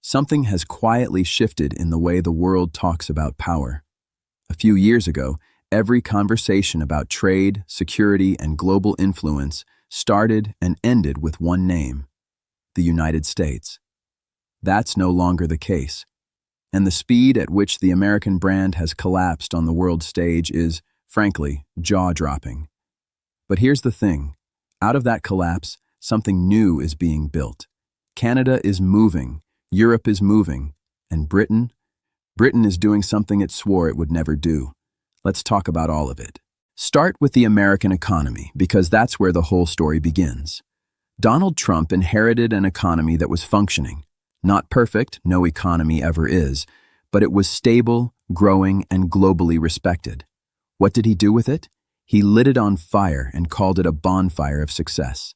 something has quietly shifted in the way the world talks about power. A few years ago, every conversation about trade, security, and global influence started and ended with one name: the United States. That's no longer the case, and the speed at which the American brand has collapsed on the world stage is, frankly, jaw-dropping. But here's the thing. Out of that collapse, something new is being built. Canada is moving, Europe is moving, and Britain is doing something it swore it would never do. Let's talk about all of it. Start with the American economy, because that's where the whole story begins. Donald Trump inherited an economy that was functioning. Not perfect, no economy ever is, but it was stable, growing, and globally respected. What did he do with it? He lit it on fire and called it a bonfire of success.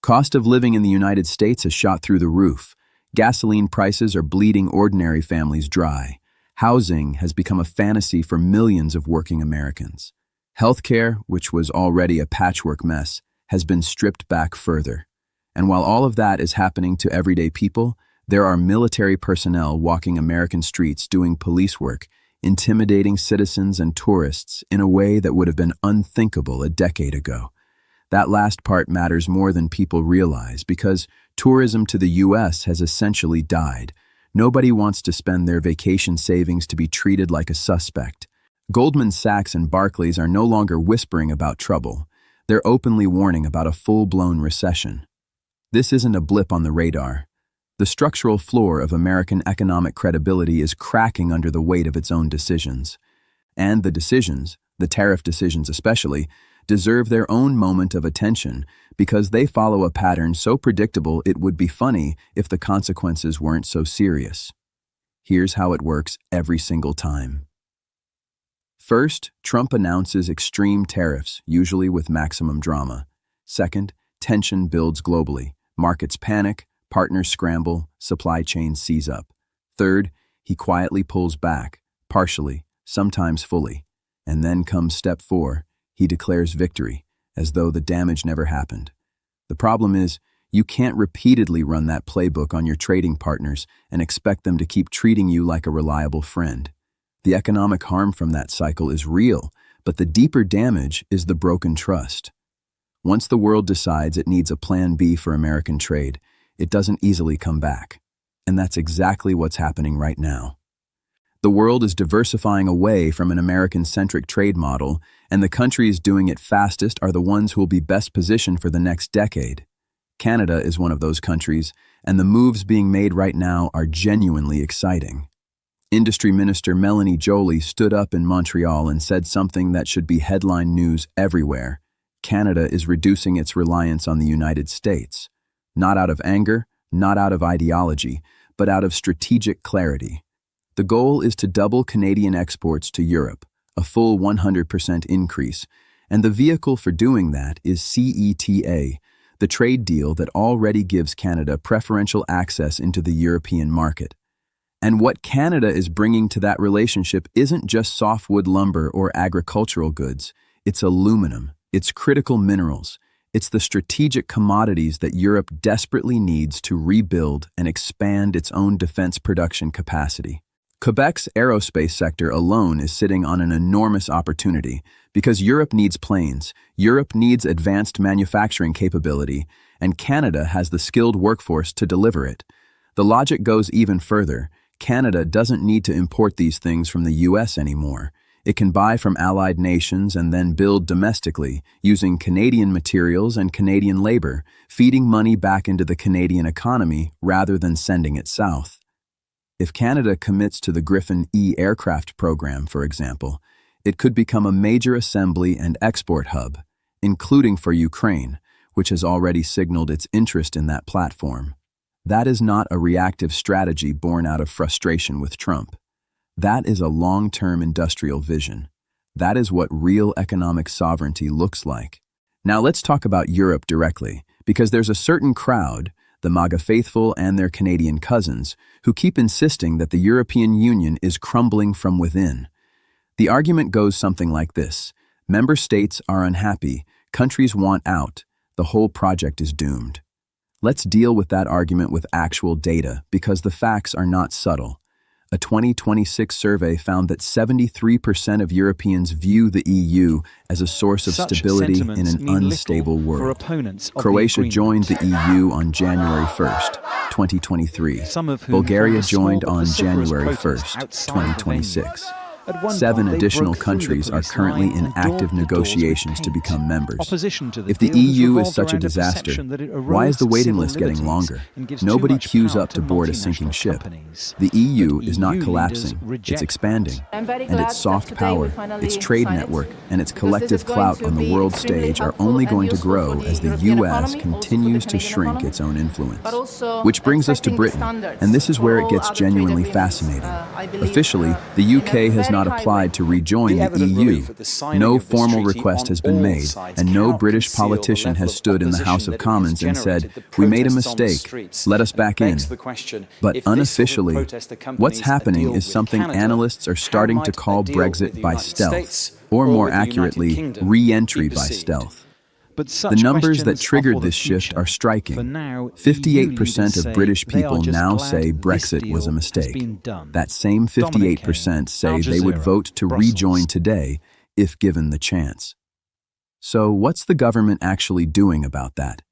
Cost of living in the United States has shot through the roof. Gasoline prices are bleeding ordinary families dry. Housing has become a fantasy for millions of working Americans. Healthcare, which was already a patchwork mess, has been stripped back further. And while all of that is happening to everyday people, there are military personnel walking American streets doing police work, intimidating citizens and tourists in a way that would have been unthinkable a decade ago. That last part matters more than people realize, because tourism to the U.S. has essentially died. Nobody wants to spend their vacation savings to be treated like a suspect. Goldman Sachs and Barclays are no longer whispering about trouble. They're openly warning about a full-blown recession. This isn't a blip on the radar. The structural floor of American economic credibility is cracking under the weight of its own decisions. And the decisions, the tariff decisions especially, deserve their own moment of attention because they follow a pattern so predictable it would be funny if the consequences weren't so serious. Here's how it works every single time. First, Trump announces extreme tariffs, usually with maximum drama. Second, tension builds globally. Markets panic, partners scramble, supply chains seize up. Third, he quietly pulls back, partially, sometimes fully. And then comes step 4. He declares victory, as though the damage never happened. The problem is, you can't repeatedly run that playbook on your trading partners and expect them to keep treating you like a reliable friend. The economic harm from that cycle is real, but the deeper damage is the broken trust. Once the world decides it needs a plan B for American trade, it doesn't easily come back. And that's exactly what's happening right now. The world is diversifying away from an American-centric trade model, and the countries doing it fastest are the ones who will be best positioned for the next decade. Canada is one of those countries, and the moves being made right now are genuinely exciting. Industry Minister Melanie Joly stood up in Montreal and said something that should be headline news everywhere. Canada is reducing its reliance on the United States. Not out of anger, not out of ideology, but out of strategic clarity. The goal is to double Canadian exports to Europe, a full 100% increase, and the vehicle for doing that is CETA, the trade deal that already gives Canada preferential access into the European market. And what Canada is bringing to that relationship isn't just softwood lumber or agricultural goods, it's aluminum, it's critical minerals, it's the strategic commodities that Europe desperately needs to rebuild and expand its own defense production capacity. Quebec's aerospace sector alone is sitting on an enormous opportunity because Europe needs planes, Europe needs advanced manufacturing capability, and Canada has the skilled workforce to deliver it. The logic goes even further. Canada doesn't need to import these things from the US anymore. It can buy from allied nations and then build domestically, using Canadian materials and Canadian labor, feeding money back into the Canadian economy rather than sending it south. If Canada commits to the Griffin E aircraft program, for example, it could become a major assembly and export hub, including for Ukraine, which has already signaled its interest in that platform. That is not a reactive strategy born out of frustration with Trump. That is a long-term industrial vision. That is what real economic sovereignty looks like. Now let's talk about Europe directly, because there's a certain crowd, the MAGA faithful and their Canadian cousins, who keep insisting that the European Union is crumbling from within. The argument goes something like this: member states are unhappy, countries want out, the whole project is doomed. Let's deal with that argument with actual data, because the facts are not subtle. A 2026 survey found that 73% of Europeans view the EU as a source of stability in an unstable world. Croatia joined the EU on January 1st, 2023. Bulgaria joined on January 1st, 2026. 7 additional countries are currently in active negotiations to become members. If the EU is such a disaster, why is the waiting list getting longer? Nobody queues up to board a sinking ship. The EU is not collapsing, it's expanding. And its soft power, its trade network, and its collective clout on the world stage are only going to grow as the US continues to shrink its own influence. Which brings us to Britain, and this is where it gets genuinely fascinating. Officially, the UK has not applied to rejoin the EU. No formal request has been made, and no British politician has stood in the House of Commons and said, "We made a mistake, let us back in." But unofficially, what's happening is something analysts are starting to call Brexit by stealth, or more accurately, re-entry by stealth. The numbers that triggered this shift are striking. 58% of British people now say Brexit was a mistake. That same 58% say they would vote to rejoin today if given the chance. So what's the government actually doing about that?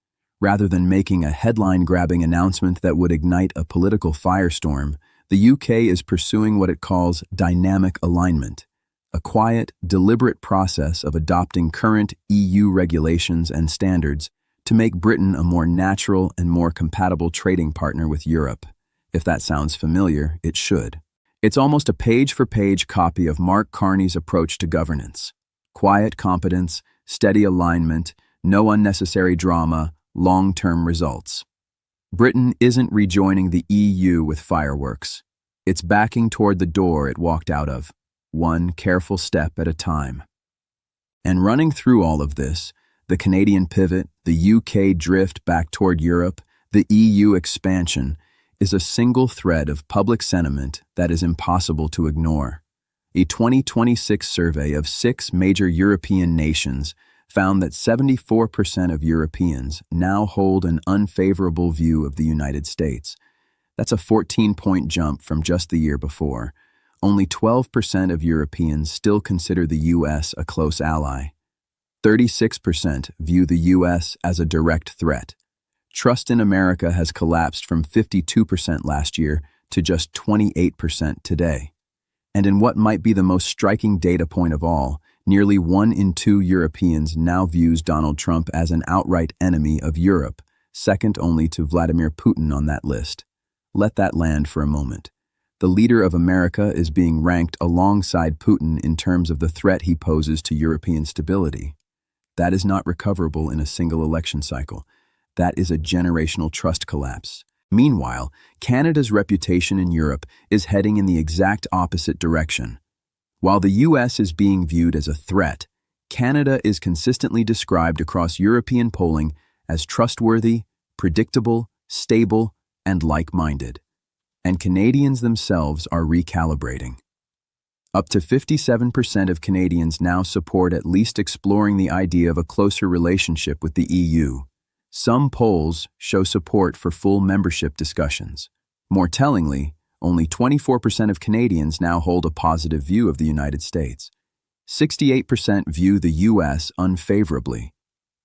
Rather than making a headline-grabbing announcement that would ignite a political firestorm, the UK is pursuing what it calls dynamic alignment. A quiet, deliberate process of adopting current EU regulations and standards to make Britain a more natural and more compatible trading partner with Europe. If that sounds familiar, it should. It's almost a page-for-page copy of Mark Carney's approach to governance. Quiet competence, steady alignment, no unnecessary drama, long-term results. Britain isn't rejoining the EU with fireworks. It's backing toward the door it walked out of, one careful step at a time. And running through all of this, the Canadian pivot, the UK drift back toward Europe, the EU expansion, is a single thread of public sentiment that is impossible to ignore. A 2026 survey of 6 major European nations found that 74% of Europeans now hold an unfavorable view of the United States. That's a 14-point jump from just the year before. Only 12% of Europeans still consider the U.S. a close ally. 36% view the U.S. as a direct threat. Trust in America has collapsed from 52% last year to just 28% today. And in what might be the most striking data point of all, nearly 1 in 2 Europeans now views Donald Trump as an outright enemy of Europe, second only to Vladimir Putin on that list. Let that land for a moment. The leader of America is being ranked alongside Putin in terms of the threat he poses to European stability. That is not recoverable in a single election cycle. That is a generational trust collapse. Meanwhile, Canada's reputation in Europe is heading in the exact opposite direction. While the U.S. is being viewed as a threat, Canada is consistently described across European polling as trustworthy, predictable, stable, and like-minded. And Canadians themselves are recalibrating. Up to 57% of Canadians now support at least exploring the idea of a closer relationship with the EU. Some polls show support for full membership discussions. More tellingly, only 24% of Canadians now hold a positive view of the United States. 68% view the U.S. unfavorably.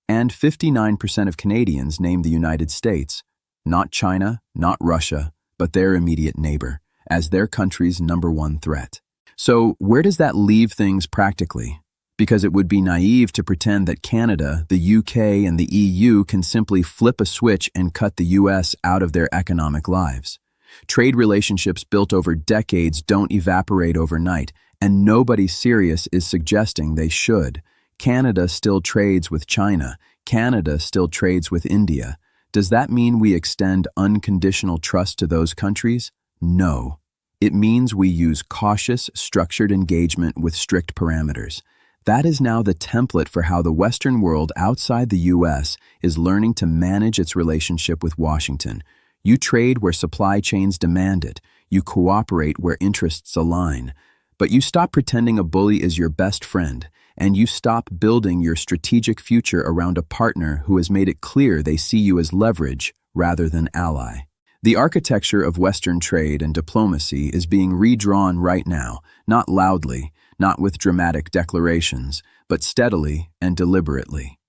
And 59% of Canadians name the United States, not China, not Russia, but their immediate neighbor, as their country's #1 threat. So where does that leave things practically? Because it would be naive to pretend that Canada, the UK, and the EU can simply flip a switch and cut the US out of their economic lives. Trade relationships built over decades don't evaporate overnight, and nobody serious is suggesting they should. Canada still trades with China. Canada still trades with India. Does that mean we extend unconditional trust to those countries? No. It means we use cautious, structured engagement with strict parameters. That is now the template for how the Western world outside the U.S. is learning to manage its relationship with Washington. You trade where supply chains demand it. You cooperate where interests align. But you stop pretending a bully is your best friend, and you stop building your strategic future around a partner who has made it clear they see you as leverage rather than ally. The architecture of Western trade and diplomacy is being redrawn right now, not loudly, not with dramatic declarations, but steadily and deliberately.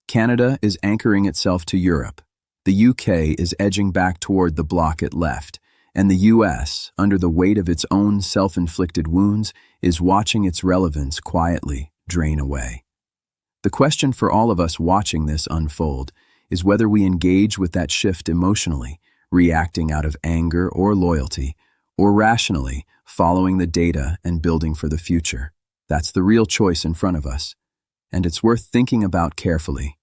Canada is anchoring itself to Europe. The UK is edging back toward the bloc it left, and the US, under the weight of its own self-inflicted wounds, is watching its relevance quietly drain away. The question for all of us watching this unfold is whether we engage with that shift emotionally, reacting out of anger or loyalty, or rationally, following the data and building for the future. That's the real choice in front of us, and it's worth thinking about carefully.